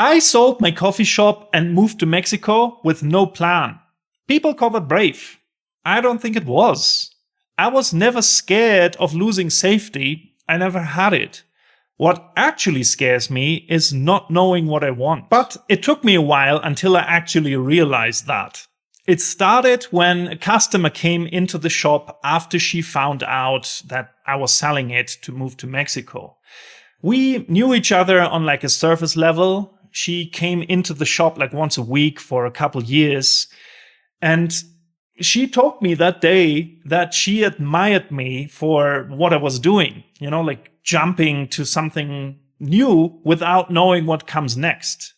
I sold my coffee shop and moved to Mexico with no plan. People call that brave. I don't think it was. I was never scared of losing safety. I never had it. What actually scares me is not knowing what I want. But it took me a while until I actually realized that. It started when a customer came into the shop after she found out that I was selling it to move to Mexico. We knew each other on like a surface level. She came into the shop like once a week for a couple years. And she told me that day that she admired me for what I was doing, like jumping to something new without knowing what comes next.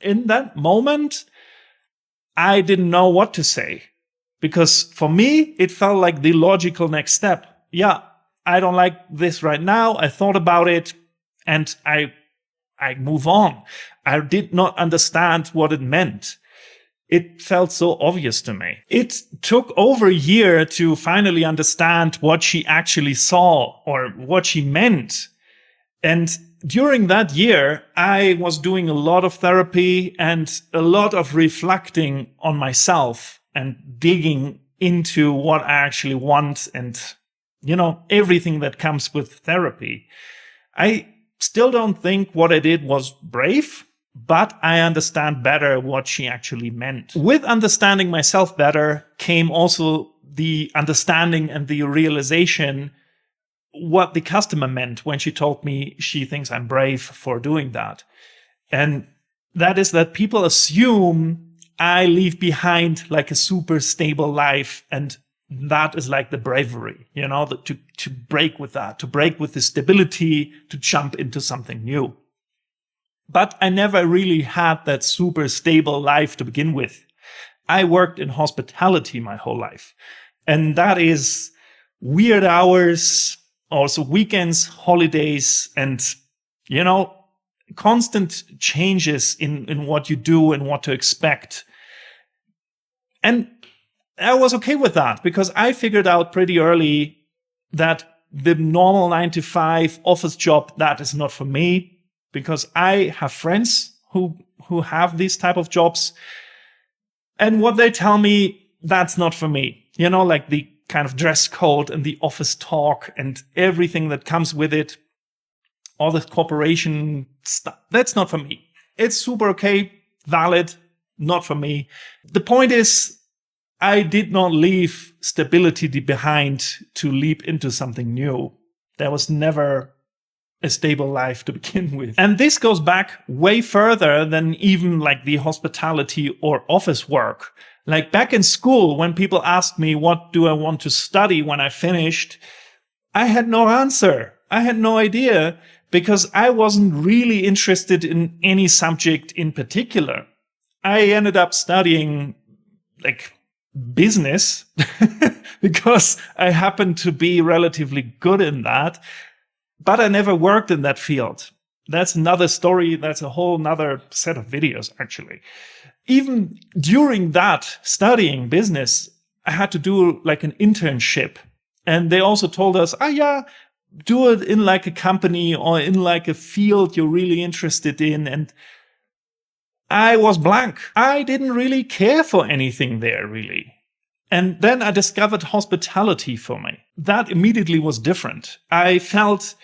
In that moment, I didn't know what to say, because for me, it felt like the logical next step. Yeah, I don't like this right now. I thought about it and I move on. I did not understand what it meant. It felt so obvious to me. It took over a year to finally understand what she actually saw or what she meant. And during that year, I was doing a lot of therapy and a lot of reflecting on myself and digging into what I actually want and, everything that comes with therapy. I still don't think what I did was brave, but I understand better what she actually meant. With understanding myself better came also the understanding and the realization what the customer meant when she told me she thinks I'm brave for doing that. And that is that people assume I leave behind like a super stable life, and that is like the bravery, to break with that, to break with the stability, to jump into something new. But I never really had that super stable life to begin with. I worked in hospitality my whole life. And that is weird hours, also weekends, holidays, and, constant changes in what you do and what to expect. And I was okay with that because I figured out pretty early that the normal 9-to-5 office job, that is not for me. Because I have friends who have these type of jobs. And what they tell me, that's not for me. Like the kind of dress code and the office talk and everything that comes with it. All the corporation stuff. That's not for me. It's super okay, valid, not for me. The point is, I did not leave stability behind to leap into something new. There was never a stable life to begin with. And this goes back way further than even like the hospitality or office work. Like back in school, when people asked me, what do I want to study when I finished? I had no answer. I had no idea because I wasn't really interested in any subject in particular. I ended up studying like business because I happened to be relatively good in that. But I never worked in that field. That's another story. That's a whole nother set of videos, actually. Even during that studying business, I had to do like an internship. And they also told us, do it in like a company or in like a field you're really interested in. And I was blank. I didn't really care for anything there, really. And then I discovered hospitality for me. That immediately was different. I felt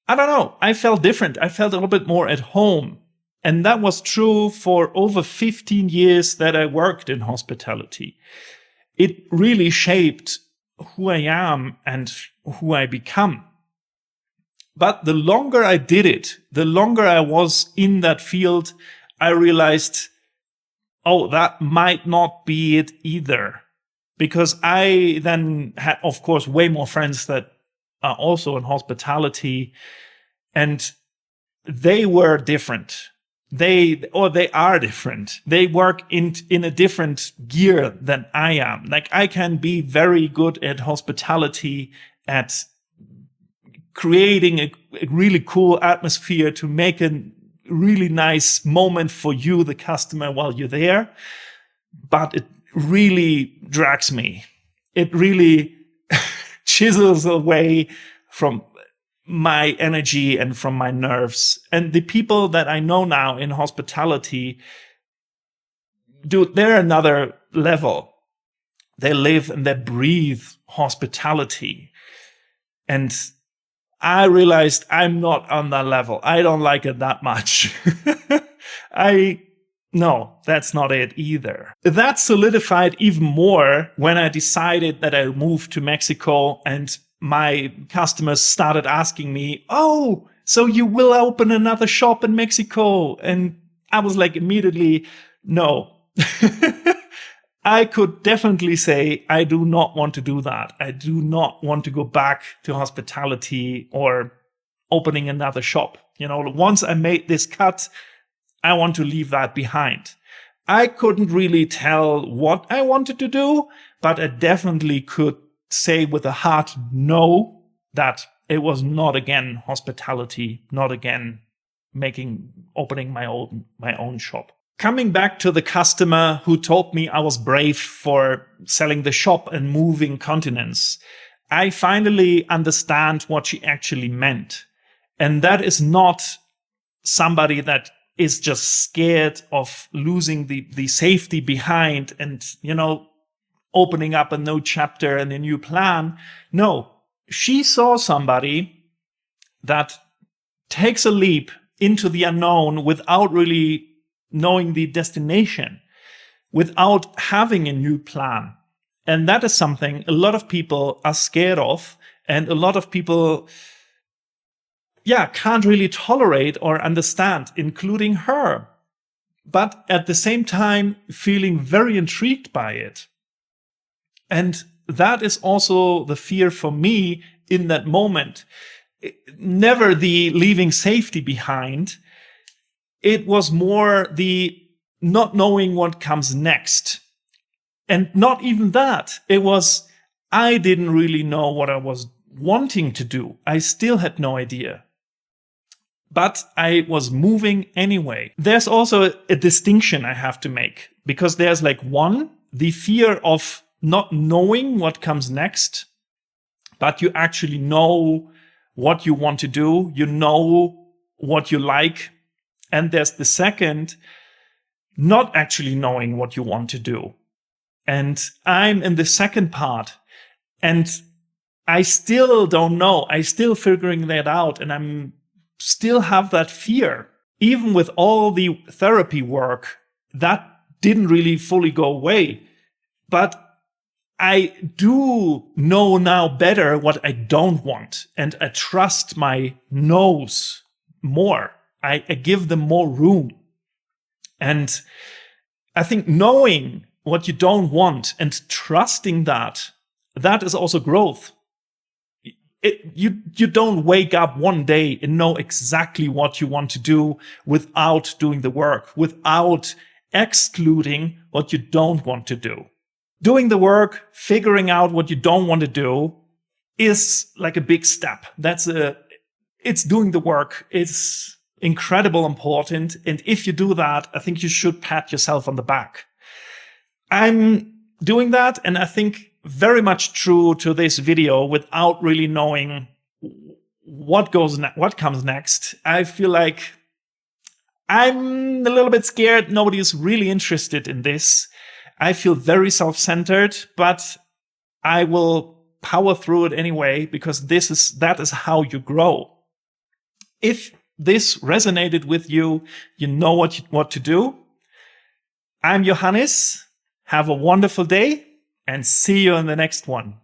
different. I felt a little bit more at home. And that was true for over 15 years that I worked in hospitality. It really shaped who I am and who I become. But the longer I did it, the longer I was in that field, I realized, that might not be it either. Because I then had, of course, way more friends that are also in hospitality, and they were different. They are different. They work in a different gear than I am. Like I can be very good at hospitality, at creating a really cool atmosphere to make a really nice moment for you, the customer, while you're there. But it really drags me. It really chisels away from my energy and from my nerves. And the people that I know now in hospitality, dude, they're another level. They live and they breathe hospitality. And I realized I'm not on that level. I don't like it that much. No, that's not it either. That solidified even more when I decided that I moved to Mexico and my customers started asking me, oh, so you will open another shop in Mexico? And I was like, immediately, no. I could definitely say I do not want to do that. I do not want to go back to hospitality or opening another shop. Once I made this cut, I want to leave that behind. I couldn't really tell what I wanted to do, but I definitely could say with a hard no that it was not again hospitality, not again opening my own shop. Coming back to the customer who told me I was brave for selling the shop and moving continents, I finally understand what she actually meant. And that is not somebody that is just scared of losing the safety behind and, opening up a new chapter and a new plan. No, she saw somebody that takes a leap into the unknown without really knowing the destination, without having a new plan. And that is something a lot of people are scared of, and a lot of people can't really tolerate or understand, including her. But at the same time, feeling very intrigued by it. And that is also the fear for me in that moment. Never the leaving safety behind. It was more the not knowing what comes next. And not even that. It was, I didn't really know what I was wanting to do. I still had no idea. But I was moving anyway. There's also a distinction I have to make, because there's the fear of not knowing what comes next, but you actually know what you want to do. You know what you like. And there's the second, not actually knowing what you want to do. And I'm in the second part. And I still don't know. I still figuring that out. And I'm still have that fear. Even with all the therapy work, that didn't really fully go away. But I do know now better what I don't want. And I trust my no's more. I give them more room. And I think knowing what you don't want and trusting that is also growth. You don't wake up one day and know exactly what you want to do without doing the work, without excluding what you don't want to do. Doing the work, figuring out what you don't want to do is like a big step. It's doing the work. It's incredibly important. And if you do that, I think you should pat yourself on the back. I'm doing that, and I think very much true to this video without really knowing what comes next. I feel like I'm a little bit scared. Nobody is really interested in this. I feel very self-centered, but I will power through it anyway, because that is how you grow. If this resonated with you, you know what to do. I'm Johannes. Have a wonderful day and see you in the next one.